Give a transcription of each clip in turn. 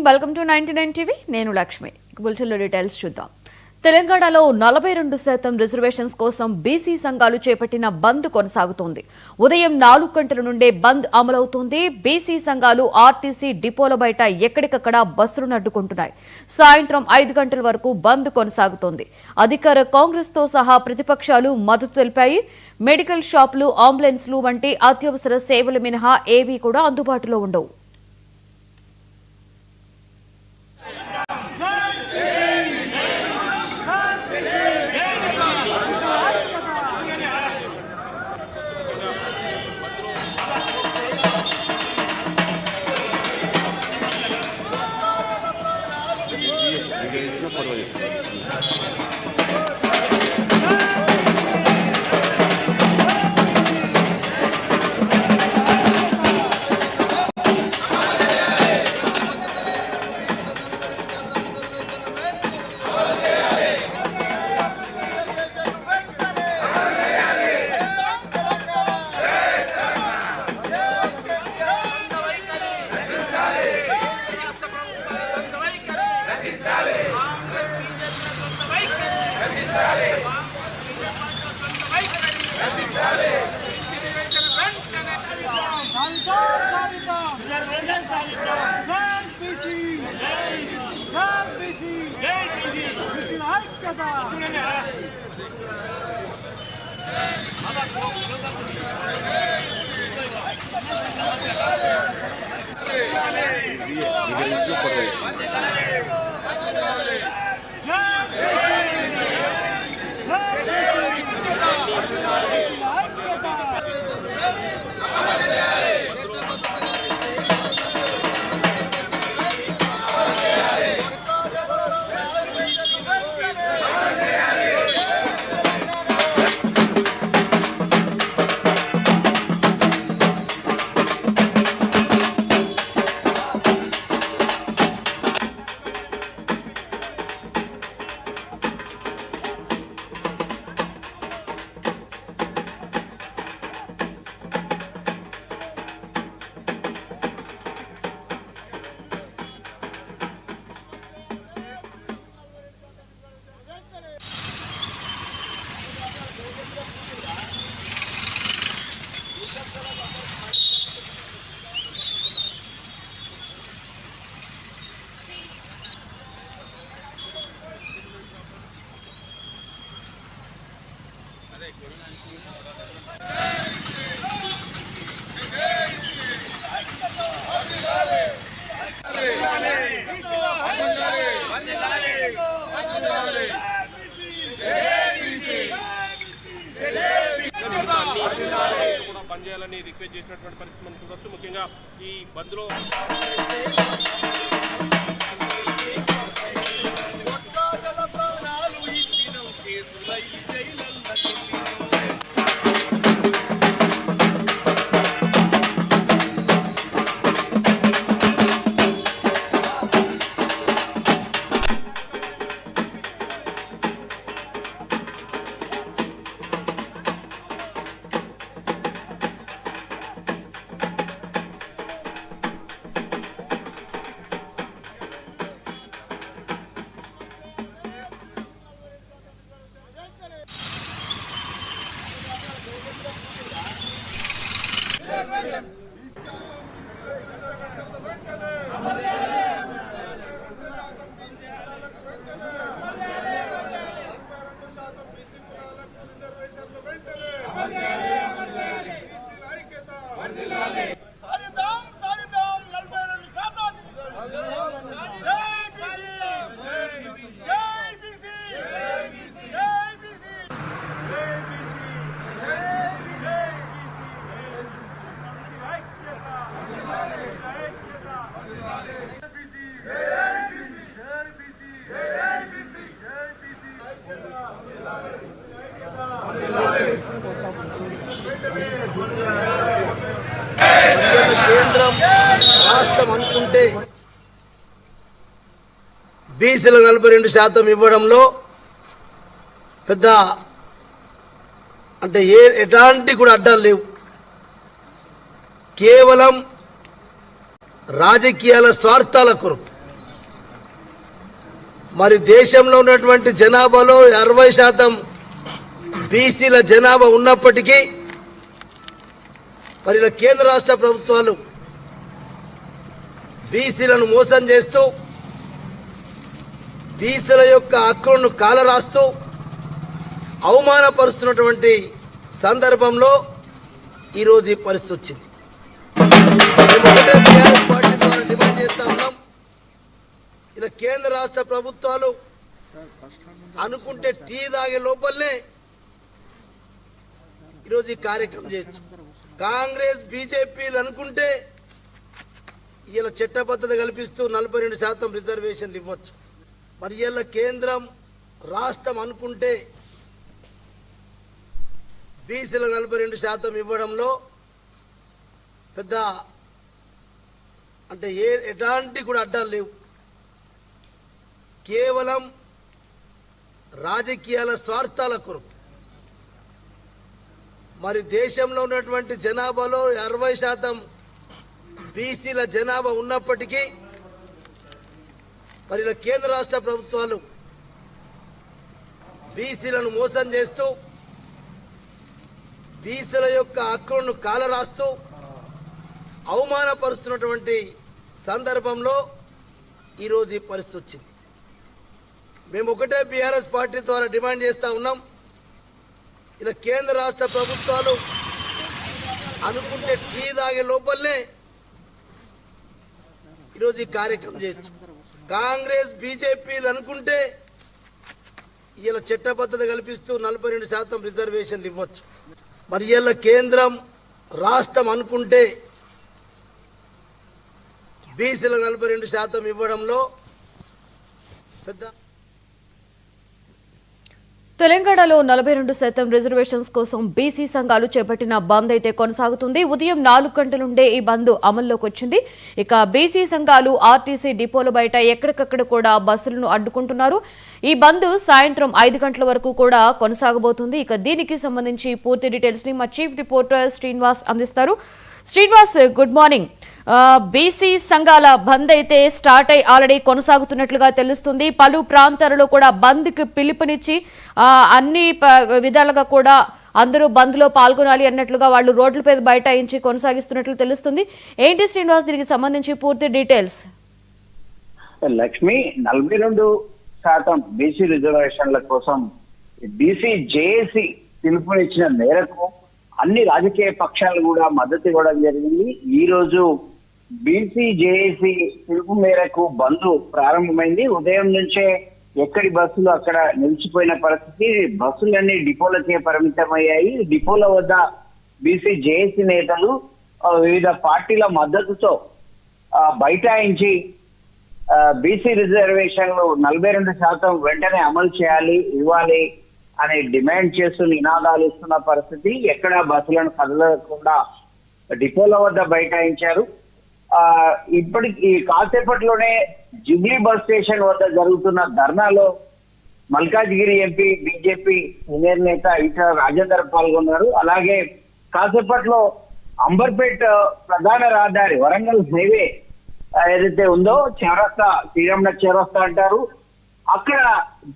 Welcome to 99 TV. నేను లక్ష్మి. బులెటిన్లో details చూద్దాం. తెలంగాణలో 42% రిజర్వేషన్స్ కోసం బీసీ సంఘాలు చేపట్టిన బంద్ కొనసాగుతోంది. ఉదయం 4 గంటల నుండే బంద్ అమలవుతోంది. బీసీ సంఘాలు ఆర్టీసీ డిపోల బయట ఎక్కడికక్కడ బస్సులు అడ్డుకుంటున్నాయి. సాయంత్రం 5 గంటల వరకు బంద్ కొనసాగుతోంది. అధికార కాంగ్రెస్ తో సహా ప్రతిపక్షాలు మద్దతు తెలిపాయి. మెడికల్ షాపులు, అంబులెన్స్లు వంటి అత్యవసర సేవలు మినహా ఏవీ కూడా అందుబాటులో ఉండవు. పనిచేయాలని రిక్వెస్ట్ చేసినటువంటి పరిస్థితి మనం చూడొచ్చు. ముఖ్యంగా ఈ బంద్లో కేంద్రం రాష్ట్రం అనుకుంటే బీసీలకు 42% ఇవ్వడంలో పెద్ద అంటే ఎలాంటి కూడా అడ్డాలు లేవు. కేవలం రాజకీయాల స్వార్థాల కొరకు మరి దేశంలో ఉన్నటువంటి జనాభాలో 60% బీసీల జనాభా ఉన్నప్పటికీ మరి ఇలా కేంద్ర రాష్ట్ర ప్రభుత్వాలు బీసీలను మోసం చేస్తూ బీసీల యొక్క హక్కులను కాలరాస్తూ అవమానపరుస్తున్నటువంటి సందర్భంలో ఈరోజు ఈ పరిస్థితి వచ్చింది. మేము ఒకటే టీఆర్ఎస్ పార్టీ ద్వారా డిమాండ్ చేస్తా ఉన్నాం, ఇలా కేంద్ర రాష్ట్ర ప్రభుత్వాలు అనుకుంటే టీ తాగే లోపలనే ఈరోజు ఈ కార్యక్రమం చేయొచ్చు. కాంగ్రెస్ బీజేపీలు అనుకుంటే ఇలా చట్టబద్ధత కల్పిస్తూ 42% రిజర్వేషన్లు ఇవ్వచ్చు. మరి ఇలా కేంద్రం రాష్ట్రం అనుకుంటే బీసీలకు 42% ఇవ్వడంలో పెద్ద అంటే ఎలాంటి కూడా అడ్డాలు లేవు. కేవలం రాజకీయాల స్వార్థాల కొరకు మరి దేశంలో ఉన్నటువంటి జనాభాలో 60% బీసీల జనాభా ఉన్నప్పటికీ మరి ఇలా కేంద్ర రాష్ట్ర ప్రభుత్వాలు బీసీలను మోసం చేస్తూ బీసీల యొక్క హక్కులను కాలరాస్తూ అవమానపరుస్తున్నటువంటి సందర్భంలో ఈరోజు ఈ పరిస్థితి వచ్చింది. మేము ఒకటే బీఆర్ఎస్ పార్టీ ద్వారా డిమాండ్ చేస్తూ ఉన్నాం, ఇలా కేంద్ర రాష్ట్ర ప్రభుత్వాలు అనుకుంటే టీ తాగే లోపలనే ఈరోజు ఈ కార్యక్రమం చేయొచ్చు. కాంగ్రెస్ బీజేపీలు అనుకుంటే ఇలా చట్టబద్ధత కల్పిస్తూ 42% రిజర్వేషన్లు ఇవ్వచ్చు. మరి ఇలా కేంద్రం రాష్ట్రం అనుకుంటే బీసీలకు 42% ఇవ్వడంలో పెద్ద తెలంగాణలో 42% రిజర్వేషన్స్ కోసం బీసీ సంఘాలు చేపట్టిన బంద్ అయితే కొనసాగుతుంది. ఉదయం 4 గంటల నుండే ఈ బంద్ అమల్లోకి వచ్చింది. ఇక బీసీ సంఘాలు ఆర్టీసీ డిపోల బయట ఎక్కడికక్కడ కూడా బస్సులను అడ్డుకుంటున్నారు. ఈ బంద్ సాయంత్రం 5 గంటల వరకు కూడా కొనసాగబోతుంది. ఇక దీనికి సంబంధించి పూర్తి డీటెయిల్స్ ని మా చీఫ్ రిపోర్టర్ శ్రీనివాస్ అందిస్తారు. Srinivas, good morning. బీసీ సంఘాల బంద్ అయితే స్టార్ట్ అయి ఆల్రెడీ కొనసాగుతున్నట్లుగా తెలుస్తుంది. పలు ప్రాంతాలలో కూడా బంద్కి పిలుపునిచ్చి అన్ని విధాలుగా కూడా అందరూ బంద్ లో పాల్గొనాలి అన్నట్లుగా వాళ్ళు రోడ్లపై బైఠాయించి కొనసాగిస్తున్నట్లు తెలుస్తుంది. ఏంటి శ్రీనివాస్, దీనికి సంబంధించి పూర్తి డీటెయిల్స్? లక్ష్మి, 42% బీసీ రిజర్వేషన్ల కోసం బీసీ జేఏసీ పిలుపునిచ్చిన మేరకు అన్ని రాజకీయ పక్షాలు కూడా మద్దతు ఇవ్వడం జరిగింది. ఈ రోజు బీసీ జేఏసీ పిలుపు మేరకు బంద్ ప్రారంభమైంది. ఉదయం నుంచే ఎక్కడి బస్సులు అక్కడ నిలిచిపోయిన పరిస్థితి. బస్సులన్నీ డిపోలకే పరిమితమయ్యాయి. డిపోల వద్ద బీసీ జేఏసీ నేతలు వివిధ పార్టీల మద్దతుతో బైఠాయించి బీసీ రిజర్వేషన్లు 42% వెంటనే అమలు చేయాలి, ఇవ్వాలి అని డిమాండ్ చేస్తూ నినాదాలు ఇస్తున్న పరిస్థితి. ఎక్కడ బస్సులను కదలకుండా డిపోల వద్ద బైఠాయించారు. ఇప్పటికి కాసేపట్లోనే జుబ్లీ బస్ స్టేషన్ వద్ద జరుగుతున్న ధర్నాలో మల్కాజ్గిరి ఎంపీ బీజేపీ సీనియర్ నేత ఈటల రాజేందర్ పాల్గొన్నారు. అలాగే కాసేపట్లో అంబర్పేట్ ప్రధాన రహదారి వరంగల్ హైవే ఏదైతే ఉందో చౌరస్తా, శ్రీరామనగర్ చౌరస్తా అంటారు, అక్కడ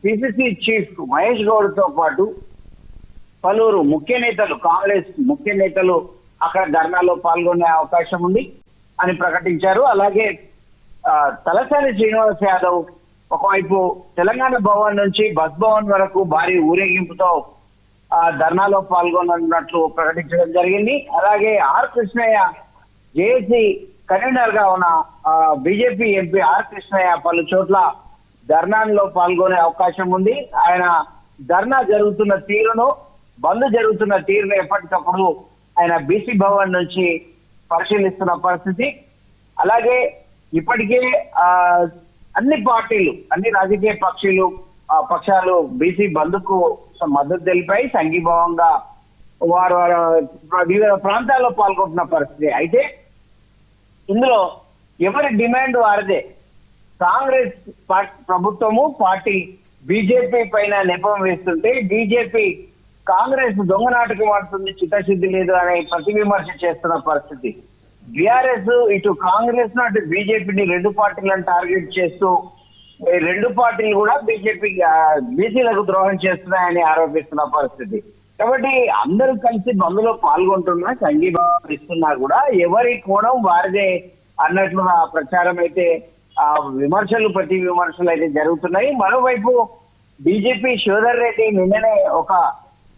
పిసిసి చీఫ్ మహేష్ గౌడ్ తో పాటు పలువురు ముఖ్య నేతలు, కాంగ్రెస్ ముఖ్య నేతలు అక్కడ ధర్నాలో పాల్గొనే అవకాశం ఉంది అని ప్రకటించారు. అలాగే తలసాని శ్రీనివాస్ యాదవ్ ఒకవైపు తెలంగాణ భవన్ నుంచి బస్ భవన్ వరకు భారీ ఊరేగింపుతో ధర్నాలో పాల్గొన్నట్లు ప్రకటించడం జరిగింది. అలాగే ఆర్ కృష్ణయ్య జేఏసీ కన్వీనర్ గా ఉన్న బీజేపీ ఎంపీ ఆర్ కృష్ణయ్య పలు చోట్ల ధర్నాలో పాల్గొనే అవకాశం ఉంది. ఆయన ధర్నా జరుగుతున్న తీరును, బంద్ జరుగుతున్న తీరును ఎప్పటికప్పుడు ఆయన బీసీ భవన్ నుంచి పరిశీలిస్తున్న పరిస్థితి. అలాగే ఇప్పటికే అన్ని పార్టీలు, అన్ని రాజకీయ పక్షాలు బీసీ బంద్కు మద్దతు తెలిపాయి. సంఘీభావంగా వారు వివిధ ప్రాంతాల్లో పాల్గొంటున్న పరిస్థితి. అయితే ఇందులో ఎవరి డిమాండ్ వారిదే. కాంగ్రెస్ ప్రభుత్వము పార్టీ బీజేపీ పైన నెపం వేస్తుంటే బీజేపీ కాంగ్రెస్ దొంగ నాటకం ఆడుతుంది, చిత్తశుద్ధి లేదు అనే ప్రతి విమర్శ చేస్తున్న పరిస్థితి. బీఆర్ఎస్ ఇటు కాంగ్రెస్ అటు బీజేపీని, రెండు పార్టీలను టార్గెట్ చేస్తూ ఈ రెండు పార్టీలు కూడా బీజేపీ బీసీలకు ద్రోహం చేస్తున్నాయని ఆరోపిస్తున్న పరిస్థితి. కాబట్టి అందరూ కలిసి బంద్లో పాల్గొంటున్నా, సంఘీభావం ఇస్తున్నా కూడా ఎవరి కోణం వారిదే అన్నట్లుగా ప్రచారం అయితే విమర్శలు ప్రతి విమర్శలు అయితే జరుగుతున్నాయి. మరోవైపు బీజేపీ శివధర్ రెడ్డి నిన్ననే ఒక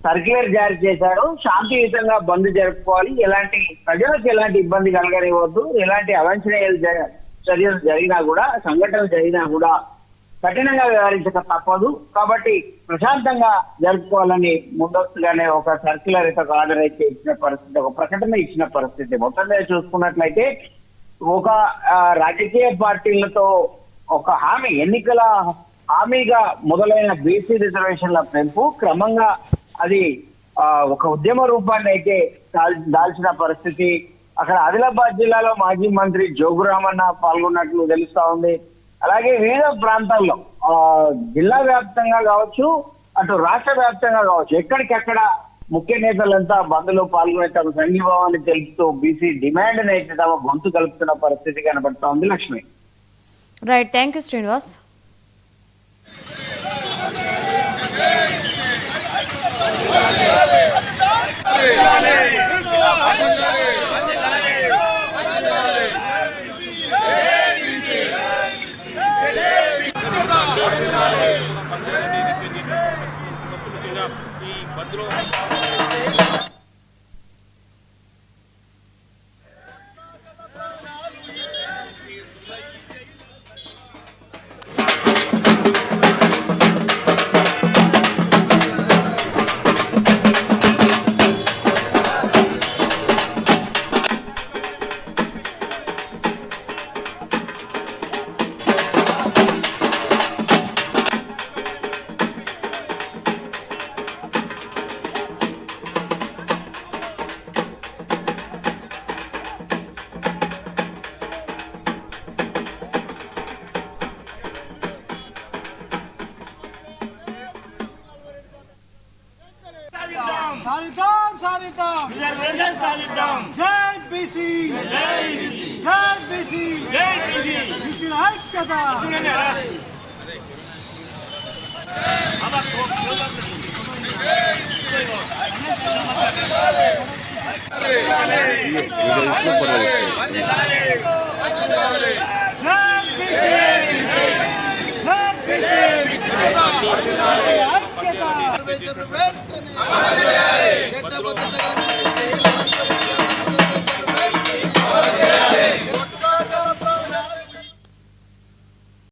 సర్క్యులర్ జారీ చేశారు. శాంతియుతంగా బంద్ జరుపుకోవాలి, ఎలాంటి ప్రజలకు ఎలాంటి ఇబ్బంది కలగనివ్వద్దు, ఎలాంటి అవాంఛనీయ చర్యలు జరిగినా కూడా, సంఘటనలు జరిగినా కూడా కఠినంగా వ్యవహరించక తప్పదు. కాబట్టి ప్రశాంతంగా జరుపుకోవాలని ముందస్తుగానే ఒక సర్క్యులర్ అయితే ఆర్డర్ అయితే ఇచ్చిన పరిస్థితి, ఒక ప్రకటన ఇచ్చిన పరిస్థితి. మొత్తం మీద చూసుకున్నట్లయితే ఒక రాజకీయ పార్టీలతో ఒక హామీ, ఎన్నికల హామీగా మొదలైన బీసీ రిజర్వేషన్ల పెంపు క్రమంగా అది ఒక ఉద్యమ రూపాన్ని అయితే దాల్చిన పరిస్థితి. అక్కడ ఆదిలాబాద్ జిల్లాలో మాజీ మంత్రి జోగురామన్న పాల్గొన్నట్లు తెలుస్తా ఉంది. అలాగే వివిధ ప్రాంతాల్లో జిల్లా వ్యాప్తంగా కావచ్చు, అటు రాష్ట్ర వ్యాప్తంగా కావచ్చు, ఎక్కడికెక్కడ ముఖ్య నేతలంతా బంద్లో పాల్గొనే తమ సంఘీభావాన్ని తెలుపుతూ బీసీ డిమాండ్ అయితే తమ గొంతు కలుపుతున్న పరిస్థితి కనబడతా ఉంది. Lakshmi. Right, thank you Srinivas. ఈ బంద్లో సాధిద్దాం రిజర్వేషన్ సాధిద్దాం. జై బీసీ, జై బీసీ, జై బీసీ, జై బీసీ. బీసీల ఐక్యత. చట్టబద్ధత